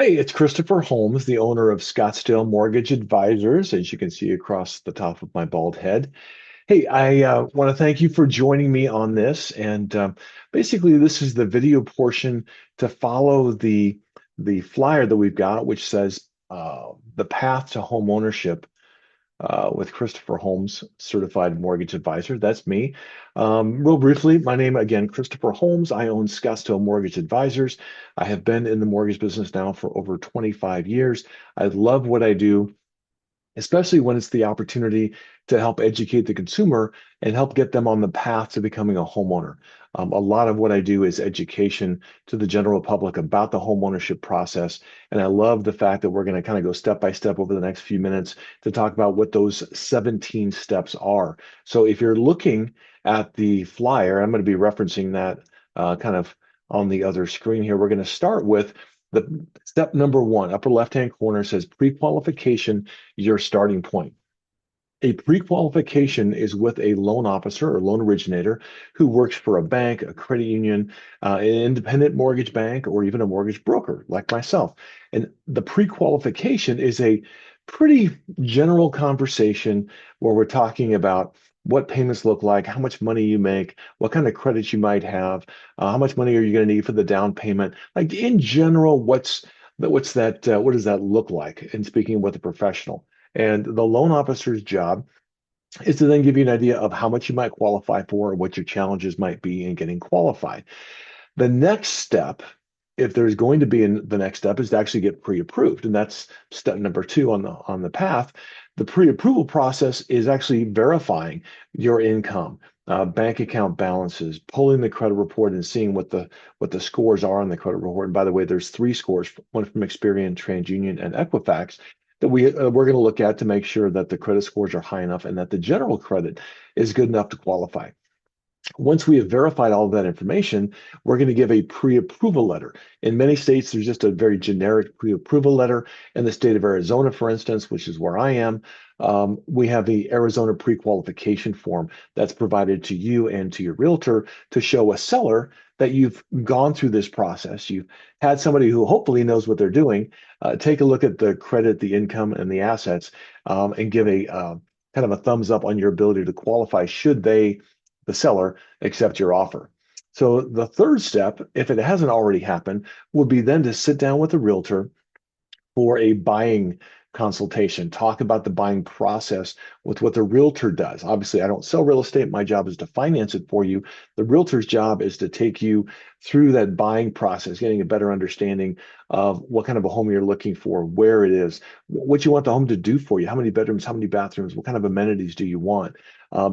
Hey, it's Christopher Holmes, the owner of Scottsdale Mortgage Advisors, as you can see across the top of my bald head. Hey, I want to thank you for joining me on this. And basically, this is the video portion to follow the flyer that we've got, which says the path to home ownership with Christopher Holmes, certified mortgage advisor. That's me. Real briefly, my name again, Christopher Holmes. I own Scottsdale Mortgage Advisors. I have been in the mortgage business now for over 25 years. I love what I do, especially when it's the opportunity to help educate the consumer and help get them on the path to becoming a homeowner. A lot of what I do is education to the general public about the home ownership process. And I love the fact that we're going to kind of go step by step over the next few minutes to talk about what those 17 steps are. So if you're looking at the flyer, I'm going to be referencing that kind of on the other screen here. We're going to start with the step number one, upper left-hand corner says pre-qualification, your starting point. A pre-qualification is with a loan officer or loan originator who works for a bank, a credit union, an independent mortgage bank, or even a mortgage broker like myself. And the pre-qualification is a pretty general conversation where we're talking about what payments look like, how much money you make, what kind of credits you might have, how much money are you going to need for the down payment. Like in general, what's that? What does that look like? And speaking with a professional. And the loan officer's job is to then give you an idea of how much you might qualify for, what your challenges might be in getting qualified. The next step, if there's going to be the next step, is to actually get pre-approved, and that's step number two on the path. The pre-approval process is actually verifying your income, bank account balances, pulling the credit report, and seeing what the scores are on the credit report. And by the way, there's three scores: one from Experian, TransUnion, and Equifax that we're going to look at to make sure that the credit scores are high enough and that the general credit is good enough to qualify. Once we have verified all of that information, we're going to give a pre-approval letter. In many states, there's just a very generic pre-approval letter. In the state of Arizona, for instance, which is where I am, we have the Arizona pre-qualification form that's provided to you and to your realtor to show a seller that you've gone through this process. You've had somebody who hopefully knows what they're doing take a look at the credit, the income, and the assets, and give a kind of a thumbs up on your ability to qualify should the seller, accept your offer. So the third step, if it hasn't already happened, would be then to sit down with a realtor for a buying consultation, talk about the buying process with what the realtor does. Obviously, I don't sell real estate. My job is to finance it for you. The realtor's job is to take you through that buying process, getting a better understanding of what kind of a home you're looking for, where it is, what you want the home to do for you, how many bedrooms, how many bathrooms, what kind of amenities do you want.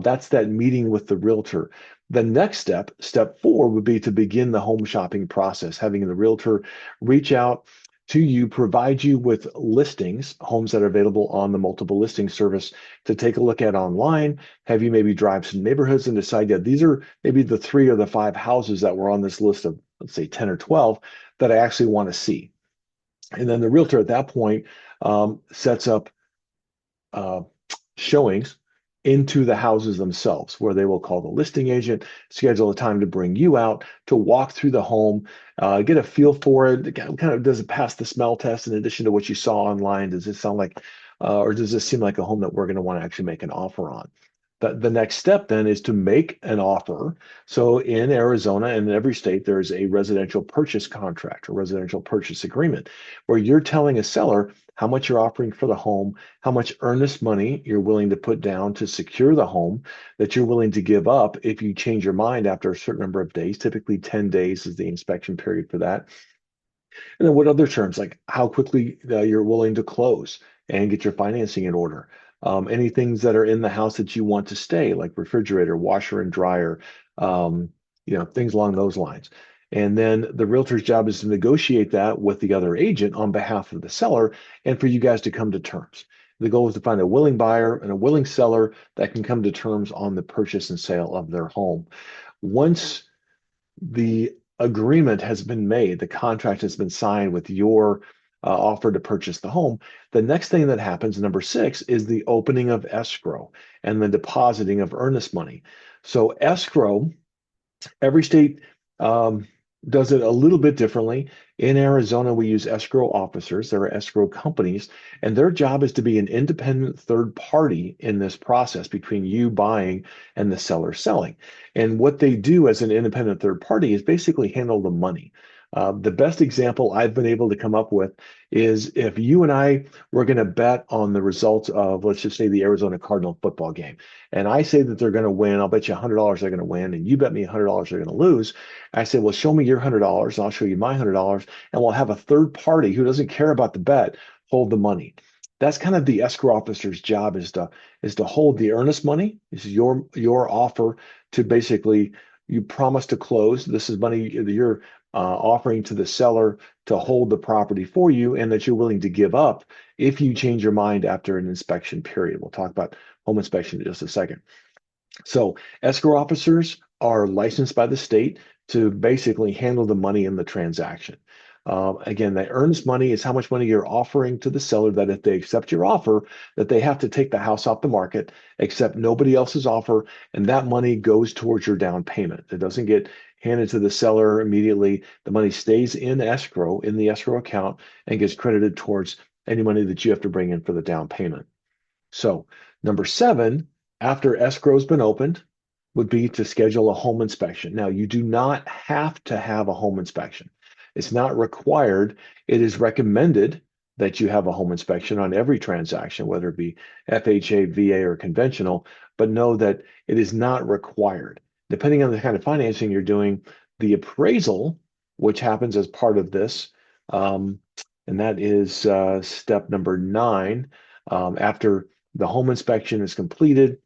That's that meeting with the realtor. The next step, step four, would be to begin the home shopping process, having the realtor reach out to you, provide you with listings, homes that are available on the multiple listing service to take a look at online, have you maybe drive some neighborhoods and decide, yeah, these are maybe the three or the five houses that were on this list of, let's say, 10 or 12 that I actually want to see. And then the realtor at that point sets up uh, showings into the houses themselves, where they will call the listing agent, schedule a time to bring you out to walk through the home, get a feel for it. Kind of does it pass the smell test in addition to what you saw online? Does it sound like, or does this seem like a home that we're going to want to actually make an offer on? The next step then is to make an offer. So in Arizona and in every state, there's a residential purchase contract or residential purchase agreement where you're telling a seller how much you're offering for the home, how much earnest money you're willing to put down to secure the home, that you're willing to give up if you change your mind after a certain number of days. Typically, 10 days is the inspection period for that. And then what other terms, like how quickly you're willing to close and get your financing in order. Any things that are in the house that you want to stay, like refrigerator, washer and dryer, um, things along those lines. And then the realtor's job is to negotiate that with the other agent on behalf of the seller and for you guys to come to terms. The goal is to find a willing buyer and a willing seller that can come to terms on the purchase and sale of their home. Once the agreement has been made, the contract has been signed with your offer to purchase the home, the next thing that happens, number six, is the opening of escrow and the depositing of earnest money. So escrow, every state does it a little bit differently. In Arizona, we use escrow officers. There are escrow companies, and their job is to be an independent third party in this process between you buying and the seller selling. And what they do as an independent third party is basically handle the money. The best example I've been able to come up with is if you and I were going to bet on the results of, let's just say, the Arizona Cardinal football game, and I say that they're going to win, I'll bet you $100 they're going to win, and you bet me $100 they're going to lose. I said, well, show me your $100. I'll show you my $100. And we'll have a third party who doesn't care about the bet hold the money. That's kind of the escrow officer's job is to hold the earnest money. This is your offer to basically you promise to close. This is money that you're offering to the seller to hold the property for you and that you're willing to give up if you change your mind after an inspection period. We'll talk about home inspection in just a second. So escrow officers are licensed by the state to basically handle the money in the transaction. Again, the earnest money is how much money you're offering to the seller that if they accept your offer, that they have to take the house off the market, accept nobody else's offer, and that money goes towards your down payment. It doesn't get handed to the seller immediately. The money stays in escrow, in the escrow account, and gets credited towards any money that you have to bring in for the down payment. So, number seven, after escrow's been opened, would be to schedule a home inspection. Now, you do not have to have a home inspection. It's not required. It is recommended that you have a home inspection on every transaction, whether it be FHA, VA, or conventional, but know that it is not required. Depending on the kind of financing you're doing, the appraisal, which happens as part of this, um, and that is step number nine, after the home inspection is completed,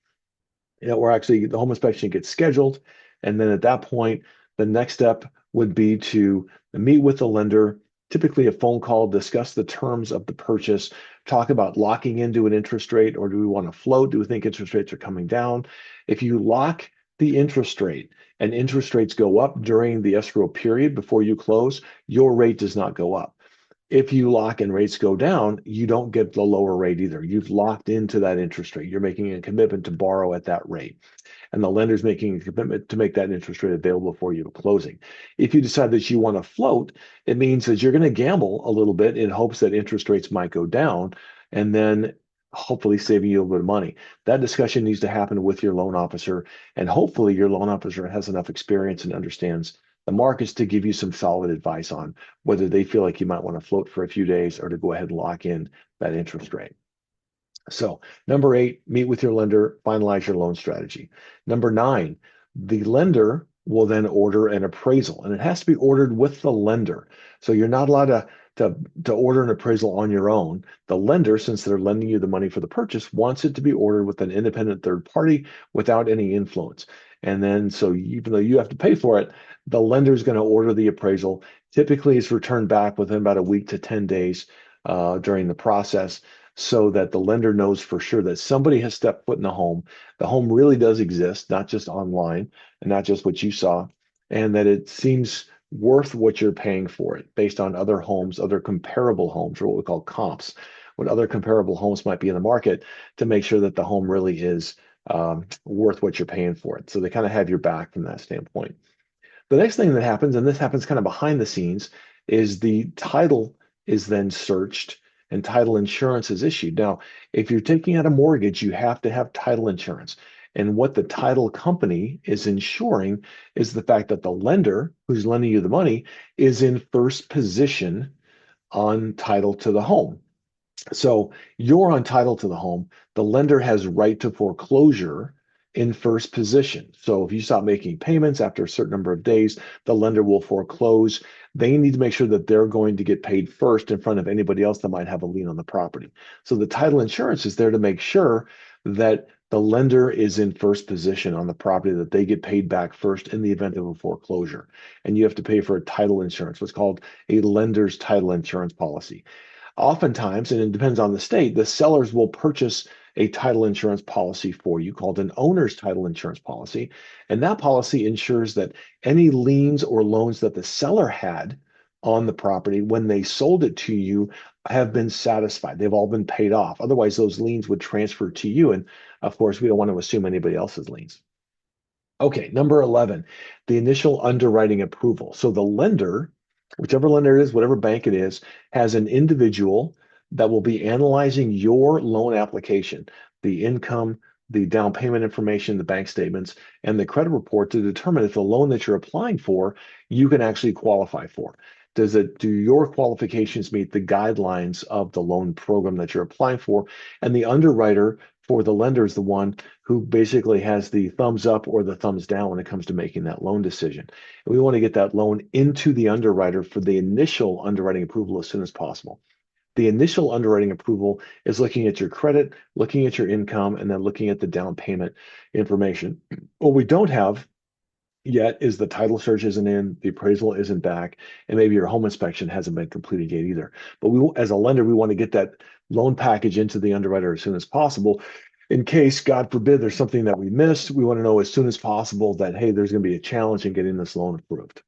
or actually the home inspection gets scheduled. And then at that point, the next step would be to meet with the lender, typically a phone call, discuss the terms of the purchase, talk about locking into an interest rate, or do we want to float? Do we think interest rates are coming down? If you lock the interest rate and interest rates go up during the escrow period before you close, your rate does not go up. If you lock and rates go down, you don't get the lower rate either. You've locked into that interest rate. You're making a commitment to borrow at that rate. And the lender's making a commitment to make that interest rate available for you at closing. If you decide that you want to float, it means that you're going to gamble a little bit in hopes that interest rates might go down and then hopefully saving you a little bit of money. That discussion needs to happen with your loan officer. And hopefully your loan officer has enough experience and understands the markets to give you some solid advice on whether they feel like you might want to float for a few days or to go ahead and lock in that interest rate. So, number eight, meet with your lender, finalize your loan strategy. Number nine, the lender will then order an appraisal, and it has to be ordered with the lender. So you're not allowed to order an appraisal on your own. The lender, since they're lending you the money for the purchase, wants it to be ordered with an independent third party without any influence. And then, so even though you have to pay for it, the lender is going to order the appraisal. Typically, it's returned back within about a week to 10 days during the process so that the lender knows for sure that somebody has stepped foot in the home. The home really does exist, not just online and not just what you saw, and that it seems worth what you're paying for it based on other homes, other comparable homes, or what we call comps, what other comparable homes might be in the market to make sure that the home really is worth what you're paying for it. So they kind of have your back from that standpoint. The next thing that happens, and this happens kind of behind the scenes, is the title is then searched and title insurance is issued. Now, if you're taking out a mortgage, you have to have title insurance. And what the title company is ensuring is the fact that the lender who's lending you the money is in first position on title to the home. So you're on title to the home. The lender has right to foreclosure in first position. So if you stop making payments after a certain number of days, the lender will foreclose. They need to make sure that they're going to get paid first in front of anybody else that might have a lien on the property. So the title insurance is there to make sure that the lender is in first position on the property, that they get paid back first in the event of a foreclosure. And you have to pay for a title insurance, what's called a lender's title insurance policy. Oftentimes, and it depends on the state, the sellers will purchase a title insurance policy for you called an owner's title insurance policy. And that policy ensures that any liens or loans that the seller had on the property when they sold it to you have been satisfied. They've all been paid off. Otherwise, those liens would transfer to you. And of course, we don't want to assume anybody else's liens. Okay, number 11, the initial underwriting approval. So the lender, whichever lender it is, whatever bank it is, has an individual that will be analyzing your loan application, the income, the down payment information, the bank statements, and the credit report to determine if the loan that you're applying for, you can actually qualify for. Do your qualifications meet the guidelines of the loan program that you're applying for? And the underwriter for the lender is the one who basically has the thumbs up or the thumbs down when it comes to making that loan decision. And we want to get that loan into the underwriter for the initial underwriting approval as soon as possible. The initial underwriting approval is looking at your credit, looking at your income, and then looking at the down payment information. What we don't have yet is the title search isn't in, the appraisal isn't back, and maybe your home inspection hasn't been completed yet either. But as a lender, we want to get that loan package into the underwriter as soon as possible. In case, God forbid, there's something that we missed, we want to know as soon as possible that, hey, there's going to be a challenge in getting this loan approved.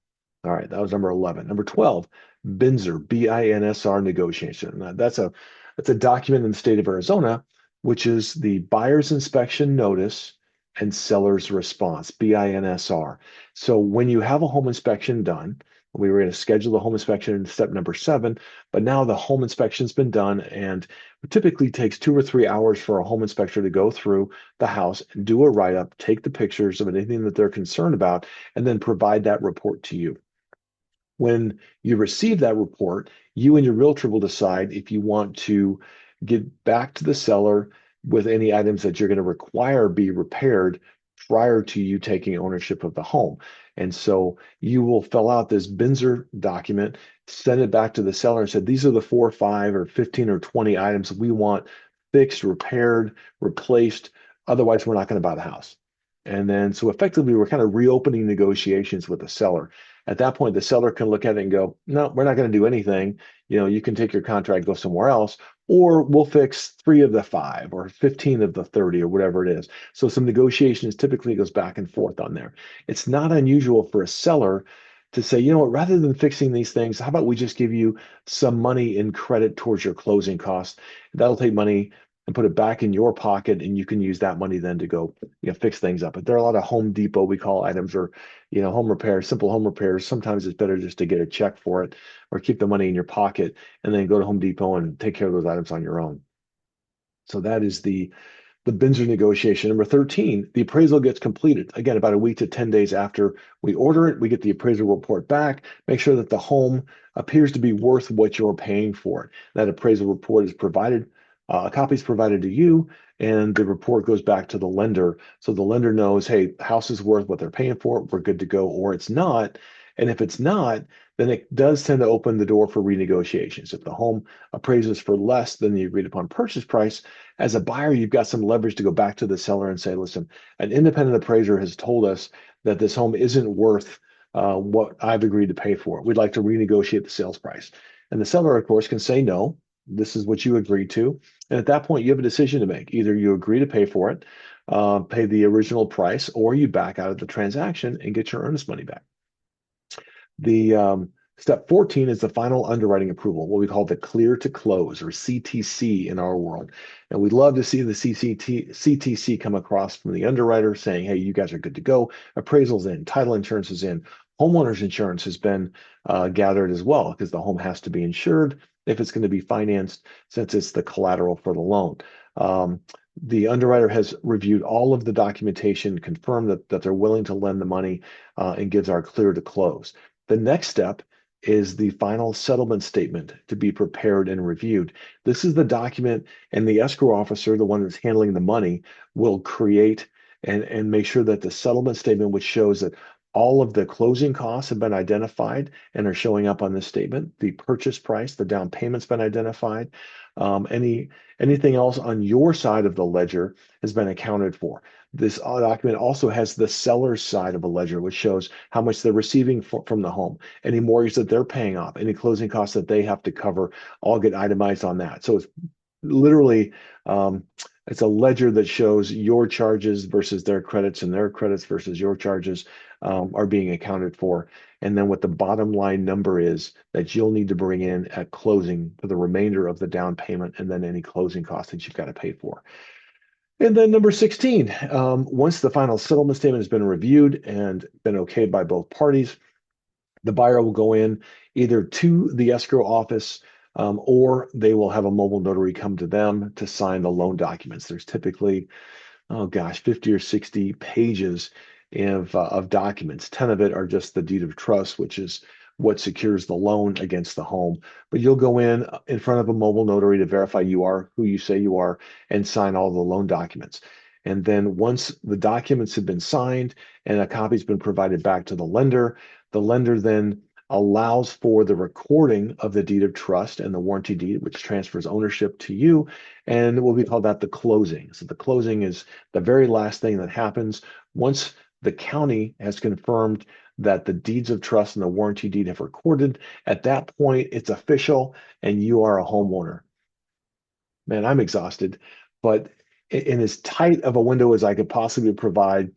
All right, that was number 11. Number 12, BINSR, BINSR negotiation. Now, that's a document in the state of Arizona, which is the buyer's inspection notice and seller's response, BINSR. So when you have a home inspection done, we were going to schedule the home inspection in step number 7, but now the home inspection's been done, and it typically takes 2 or 3 hours for a home inspector to go through the house and do a write-up, take the pictures of anything that they're concerned about, and then provide that report to you. When you receive that report, you and your realtor will decide if you want to get back to the seller with any items that you're going to require be repaired prior to you taking ownership of the home. And so you will fill out this BINSR document, send it back to the seller and said, these are the 4, 5, or 15 or 20 items we want fixed, repaired, replaced. Otherwise, we're not going to buy the house. And then, so effectively, we're kind of reopening negotiations with the seller. At that point, the seller can look at it and go, no, we're not going to do anything. You can take your contract, go somewhere else, or we'll fix 3 of the 5 or 15 of the 30 or whatever it is. So some negotiations typically goes back and forth on there. It's not unusual for a seller to say, you know what, rather than fixing these things, how about we just give you some money in credit towards your closing costs? That'll take money and put it back in your pocket, and you can use that money then to go, fix things up. But there are a lot of Home Depot, we call items, or home repairs, simple home repairs. Sometimes it's better just to get a check for it or keep the money in your pocket and then go to Home Depot and take care of those items on your own. So that is the BINSR negotiation. Number 13, the appraisal gets completed. Again, about a week to 10 days after we order it, we get the appraisal report back, make sure that the home appears to be worth what you're paying for it. That appraisal report is provided, a copy is provided to you, and the report goes back to the lender. So the lender knows, hey, the house is worth what they're paying for it, we're good to go, or it's not. And if it's not, then it does tend to open the door for renegotiations. If the home appraises for less than the agreed upon purchase price, as a buyer, you've got some leverage to go back to the seller and say, listen, an independent appraiser has told us that this home isn't worth what I've agreed to pay for it. We'd like to renegotiate the sales price. And the seller, of course, can say, no, this is what you agreed to. And at that point, you have a decision to make. Either you agree to pay for it, pay the original price, or you back out of the transaction and get your earnest money back. The step 14 is the final underwriting approval, what we call the clear to close, or CTC in our world. And we'd love to see the CTC come across from the underwriter saying, hey, you guys are good to go. Appraisal's in, title insurance is in, homeowner's insurance has been gathered as well, because the home has to be insured if it's going to be financed, since it's the collateral for the loan. The underwriter has reviewed all of the documentation, confirmed that they're willing to lend the money, and gives our clear to close. The next step is the final settlement statement to be prepared and reviewed. This is the document, and the escrow officer, the one that's handling the money, will create and make sure that the settlement statement, which shows that all of the closing costs have been identified and are showing up on this statement. The purchase price, the down payment's been identified. Anything else on your side of the ledger has been accounted for. This document also has the seller's side of a ledger, which shows how much they're receiving from the home, any mortgage that they're paying off, any closing costs that they have to cover, all get itemized on that. So it's literally, it's a ledger that shows your charges versus their credits, and their credits versus your charges are being accounted for. And then what the bottom line number is that you'll need to bring in at closing for the remainder of the down payment, and then any closing costs that you've got to pay for. And then number 16, once the final settlement statement has been reviewed and been okayed by both parties, the buyer will go in either to the escrow office or they will have a mobile notary come to them to sign the loan documents. There's typically, oh gosh, 50 or 60 pages of documents. 10 of it are just the deed of trust, which is what secures the loan against the home. But you'll go in front of a mobile notary to verify you are who you say you are and sign all the loan documents. And then once the documents have been signed and a copy's been provided back to the lender then allows for the recording of the deed of trust and the warranty deed, which transfers ownership to you. And what we call that the closing. So the closing is the very last thing that happens once the county has confirmed that the deeds of trust and the warranty deed have recorded. At that point, it's official and you are a homeowner. Man, I'm exhausted, but in as tight of a window as I could possibly provide,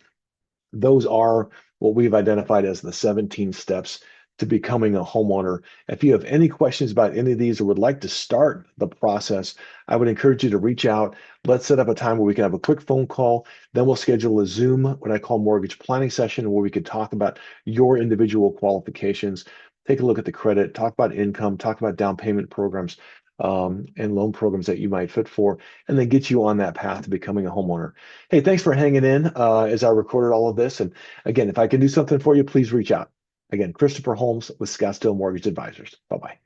those are what we've identified as the 17 steps to becoming a homeowner. If you have any questions about any of these or would like to start the process, I would encourage you to reach out. Let's set up a time where we can have a quick phone call. Then we'll schedule a Zoom, what I call mortgage planning session, where we could talk about your individual qualifications, take a look at the credit, talk about income, talk about down payment programs. And loan programs that you might fit for, and then get you on that path to becoming a homeowner. Hey, thanks for hanging in as I recorded all of this. And again, if I can do something for you, please reach out. Again, Christopher Holmes with Scottsdale Mortgage Advisors. Bye bye.